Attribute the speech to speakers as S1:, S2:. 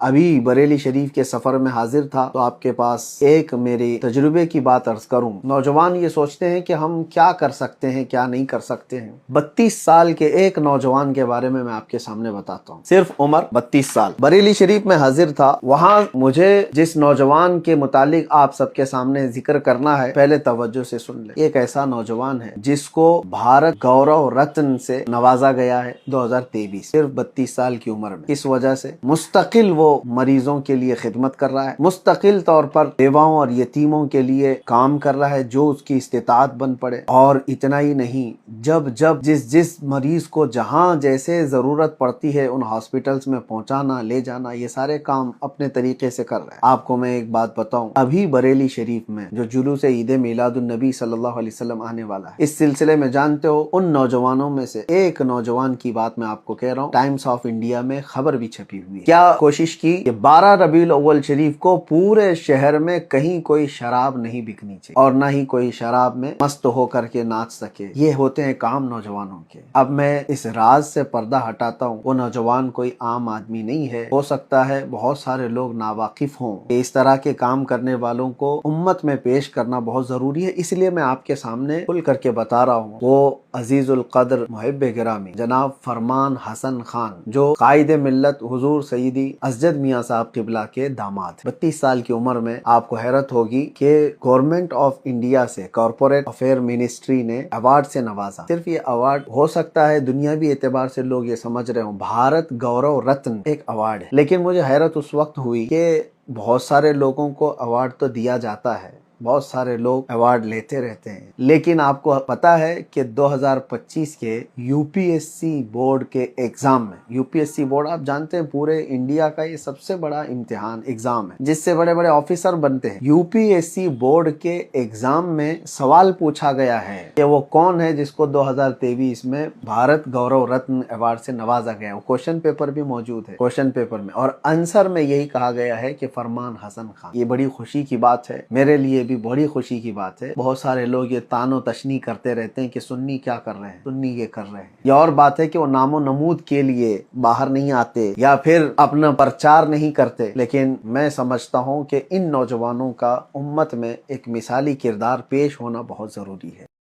S1: ابھی بریلی شریف کے سفر میں حاضر تھا تو آپ کے پاس ایک میری تجربے کی بات عرض کروں۔ نوجوان یہ سوچتے ہیں کہ ہم کیا کر سکتے ہیں کیا نہیں کر سکتے ہیں۔ 32 سال کے ایک نوجوان کے بارے میں آپ کے سامنے بتاتا ہوں، صرف عمر 32 سال، بریلی شریف میں حاضر تھا۔ وہاں مجھے جس نوجوان کے متعلق آپ سب کے سامنے ذکر کرنا ہے، پہلے توجہ سے سن لیں۔ ایک ایسا نوجوان ہے جس کو بھارت گورو رتن سے نوازا گیا ہے 2023، صرف 32 سال کی عمر میں۔ اس وجہ سے مستقل وہ مریضوں کے لیے خدمت کر رہا ہے، مستقل طور پر بیواؤں اور یتیموں کے لیے کام کر رہا ہے جو اس کی استطاعت بن پڑے۔ اور اتنا ہی نہیں، جب جس مریض کو جہاں جیسے ضرورت پڑتی ہے ان ہاسپٹلز میں پہنچانا، لے جانا، یہ سارے کام اپنے طریقے سے کر رہے ہیں۔ آپ کو میں ایک بات بتاؤں، ابھی بریلی شریف میں جو جلوس عید میلاد النبی صلی اللہ علیہ وسلم آنے والا ہے، اس سلسلے میں جانتے ہو ان نوجوانوں میں سے ایک نوجوان کی بات میں آپ کو کہہ رہا ہوں، ٹائمز آف انڈیا میں خبر بھی چھپی ہوئی ہے۔ کیا کوشش کی کہ 12 ربیع الاول شریف کو پورے شہر میں کہیں کوئی شراب نہیں بکنی چاہیے اور نہ ہی کوئی شراب میں مست ہو کر کے ناچ سکے۔ یہ ہوتے ہیں کام نوجوانوں کے۔ اب میں اس راز سے پردہ ہٹاتا ہوں، وہ نوجوان کوئی عام آدمی نہیں ہے، ہو سکتا ہے بہت سارے لوگ ناواقف ہوں کہ اس طرح کے کام کرنے والوں کو امت میں پیش کرنا بہت ضروری ہے، اس لیے میں آپ کے سامنے کھل کر کے بتا رہا ہوں۔ وہ عزیز القدر محب گرامی جناب فرمان حسن خان، جو قائد ملت حضور سیدی اسجد میاں صاحب قبلہ کے داماد، 32 سال کی عمر میں آپ کو حیرت ہوگی کہ گورنمنٹ آف انڈیا سے کارپوریٹ افیئر منسٹری نے ایوارڈ سے نوازا۔ صرف یہ ایوارڈ ہو سکتا ہے دنیاوی اعتبار سے لوگ یہ سمجھ رہے ہوں بھارت گورو رتن ایک ایوارڈ ہے، لیکن مجھے حیرت اس وقت ہوئی کہ بہت سارے لوگوں کو ایوارڈ تو دیا جاتا ہے، بہت سارے لوگ ایوارڈ لیتے رہتے ہیں، لیکن آپ کو پتا ہے کہ 2025 کے U P S C board کے ایگزام میں، U P S C board آپ جانتے ہیں پورے انڈیا کا یہ سب سے بڑا امتحان ایگزام ہے جس سے بڑے بڑے آفیسر بنتے ہیں۔ U P S C board کے ایگزام میں سوال پوچھا گیا ہے کہ وہ کون ہے جس کو 2023 میں بھارت گورو رتن ایوارڈ سے نوازا گیا۔ وہ کوشچن پیپر بھی موجود ہے، کوشچن پیپر میں، اور آنسر میں یہی کہا گیا ہے کہ فرمان حسن خان۔ یہ بڑی خوشی کی بات ہے، میرے لیے بھی بڑی خوشی کی بات ہے۔ بہت سارے لوگ یہ تان و تشنیع کرتے رہتے ہیں کہ سنی کیا کر رہے ہیں، سنی یہ کر رہے ہیں۔ یہ اور بات ہے کہ وہ نام و نمود کے لیے باہر نہیں آتے یا پھر اپنا پرچار نہیں کرتے، لیکن میں سمجھتا ہوں کہ ان نوجوانوں کا امت میں ایک مثالی کردار پیش ہونا بہت ضروری ہے۔